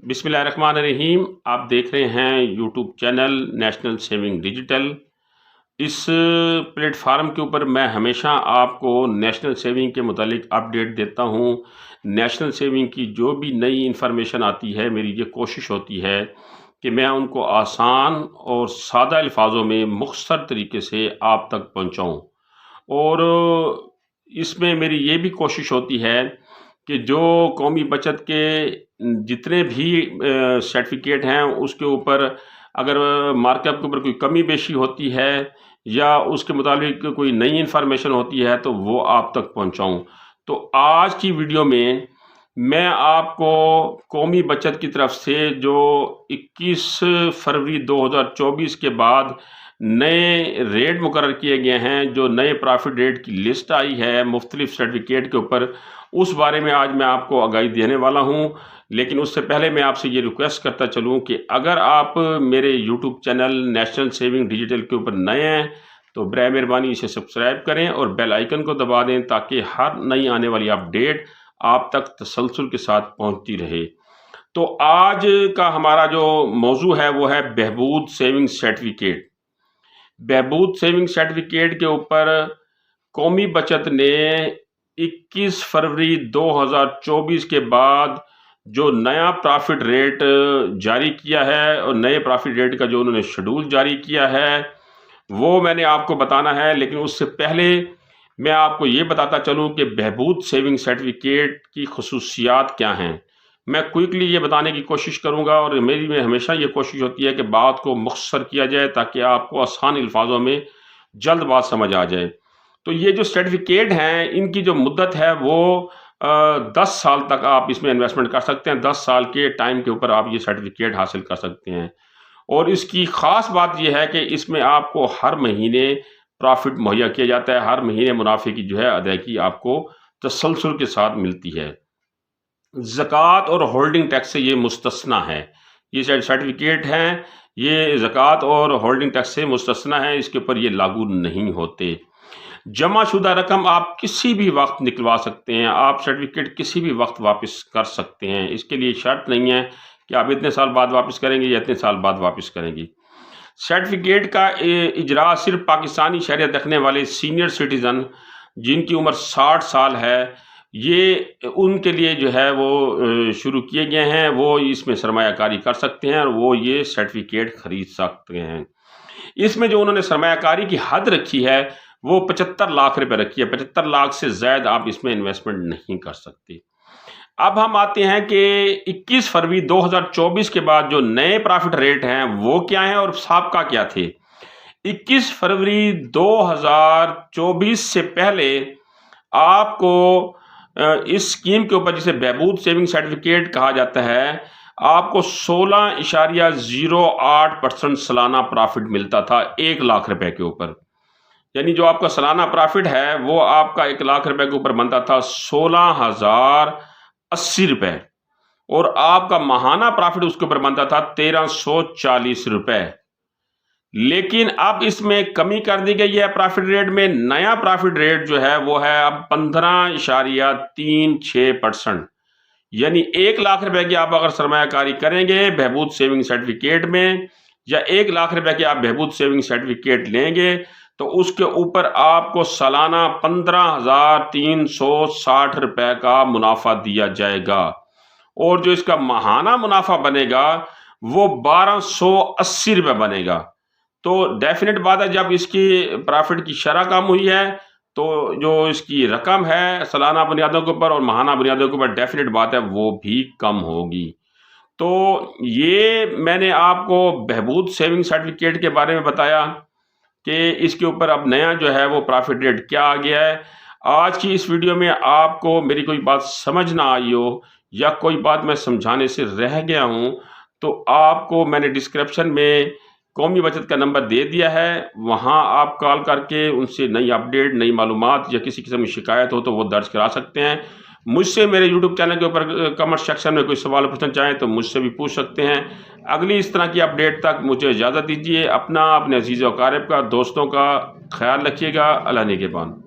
बिस्मिल्लाहिर्रहमानिर्रहीम। आप देख रहे हैं YouTube channel national saving digital. इस प्लेटफार्म के ऊपर मैं हमेशा आपको नेशनल सेविंग के मुतालिक अपडेट देता हूँ। नेशनल सेविंग की जो भी नई इन्फॉर्मेशन आती है, मेरी ये कोशिश होती है कि मैं उनको आसान और सादा अल्फाजों में मुख्तसर तरीके से आप तक पहुँचाऊँ। और इसमें मेरी ये भी कोशिश होती है कि जो कौमी बचत के जितने भी सर्टिफिकेट हैं उसके ऊपर अगर मार्कअप के ऊपर कोई कमी बेशी होती है या उसके मुताबिक कोई नई इन्फॉर्मेशन होती है तो वो आप तक पहुंचाऊं। तो आज की वीडियो में मैं आपको कौमी बचत की तरफ से जो 21 फरवरी 2024 के बाद नए रेट मुकर्रर किए गए हैं, जो नए प्रॉफिट रेट की लिस्ट आई है मुख्तलिफ सर्टिफिकेट के ऊपर, उस बारे में आज मैं आपको आगाही देने वाला हूं। लेकिन उससे पहले मैं आपसे ये रिक्वेस्ट करता चलूं कि अगर आप मेरे YouTube channel national saving digital के ऊपर नए हैं तो बराए मेहरबानी इसे सब्सक्राइब करें और बेल आइकन को दबा दें ताकि हर नई आने वाली अपडेट आप तक तसलसल के साथ पहुंचती रहे। तो आज का हमारा जो मौजू है वो है बहबूद सेविंग सर्टिफिकेट। बहबूद सेविंग सर्टिफिकेट के ऊपर कौमी बचत ने 21 फरवरी 2024 के बाद जो नया प्रॉफिट रेट जारी किया है और नए प्रॉफिट रेट का जो उन्होंने शेड्यूल जारी किया है वो मैंने आपको बताना है। लेकिन उससे पहले मैं आपको ये बताता चलूँ कि बहबूद सेविंग सर्टिफिकेट की खसूसियात क्या हैं। मैं क्विकली ये बताने की कोशिश करूँगा और मेरी में हमेशा ये कोशिश होती है कि बात को मुख्तसर किया जाए ताकि आपको आसान अल्फाजों में जल्द बात समझ आ जाए। तो ये जो सर्टिफिकेट हैं इनकी जो मुद्दत है वो 10 साल तक आप इसमें इन्वेस्टमेंट कर सकते हैं। 10 साल के टाइम के ऊपर आप ये सर्टिफिकेट हासिल कर सकते हैं। और इसकी ख़ास बात यह है कि इसमें आपको हर महीने प्रॉफिट मुहैया किया जाता है, हर महीने मुनाफे की जो है अदायगी आपको तसलसल के साथ मिलती है। ज़कात और होल्डिंग टैक्स से ये मुस्तस्ना है। ये सर्टिफिकेट हैं, ये ज़कात और होल्डिंग टैक्स से मुस्तस्ना है, इसके ऊपर ये लागू नहीं होते। जमाशुदा रकम आप किसी भी वक्त निकलवा सकते हैं, आप सर्टिफिकेट किसी भी वक्त वापस कर सकते हैं। इसके लिए शर्त नहीं है कि आप इतने साल बाद वापस करेंगे या इतने साल बाद वापस करेंगे। सर्टिफिकेट का इजरा सिर्फ पाकिस्तानी शहरियत रखने वाले सीनियर सिटीज़न जिनकी उम्र 60 साल है, ये उनके लिए जो है वो शुरू किए गए हैं। वो इसमें सरमायाकारी कर सकते हैं और वो ये सर्टिफिकेट ख़रीद सकते हैं। इसमें जो उन्होंने सरमायाकारी की हद रखी है वो 75 लाख रुपए रखी है। 75 लाख से ज़्यादा आप इसमें इन्वेस्टमेंट नहीं कर सकते। अब हम आते हैं कि 21 फरवरी 2024 के बाद जो नए प्रॉफिट रेट हैं वो क्या हैं और साबका क्या थे। 21 फरवरी 2024 से पहले आपको इस स्कीम के ऊपर, जिसे बहबूद सेविंग सर्टिफिकेट कहा जाता है, आपको 16.08% सालाना प्रॉफिट मिलता था 1 लाख रुपए के ऊपर। यानी जो आपका सालाना प्रॉफिट है वो आपका 1 लाख रुपए के ऊपर बनता था 16,080 रुपए और आपका माहाना प्रॉफिट उसके ऊपर बनता था 1,340 रुपए। लेकिन अब इसमें कमी कर दी गई है प्रॉफिट रेट में। नया प्रॉफिट रेट जो है वो है अब 15.36%। यानी 1 लाख रुपए की आप अगर सरमायाकारी करेंगे बहबूद सेविंग सर्टिफिकेट में या 1 लाख रुपए की आप बहबूद सेविंग सर्टिफिकेट लेंगे तो उसके ऊपर आपको सालाना 15,360 रुपए का मुनाफा दिया जाएगा और जो इसका माहाना मुनाफा बनेगा वो 1,280 रुपए बनेगा। तो डेफिनेट बात है, जब इसकी प्रॉफिट की शरह कम हुई है तो जो इसकी रकम है सालाना बुनियादों के ऊपर और माहाना बुनियादों के ऊपर डेफिनेट बात है वो भी कम होगी। तो ये मैंने आपको बहबूद सेविंग सर्टिफिकेट के बारे में बताया कि इसके ऊपर अब नया जो है वो प्रॉफिट रेट क्या आ गया है। आज की इस वीडियो में आपको मेरी कोई बात समझ ना आई हो या कोई बात मैं समझाने से रह गया हूँ तो आपको मैंने डिस्क्रिप्शन में कौमी बचत का नंबर दे दिया है, वहाँ आप कॉल करके उनसे नई अपडेट, नई मालूमात या किसी किस्म की शिकायत हो तो वो दर्ज करा सकते हैं। मुझसे मेरे यूट्यूब चैनल के ऊपर कमेंट सेक्शन में कोई सवाल पूछना चाहें तो मुझसे भी पूछ सकते हैं। अगली इस तरह की अपडेट तक मुझे इजाज़त दीजिए। अपना, अपने अजीज़ व अकारिब का, दोस्तों का ख्याल रखिएगा। अल्लाह निगहबान।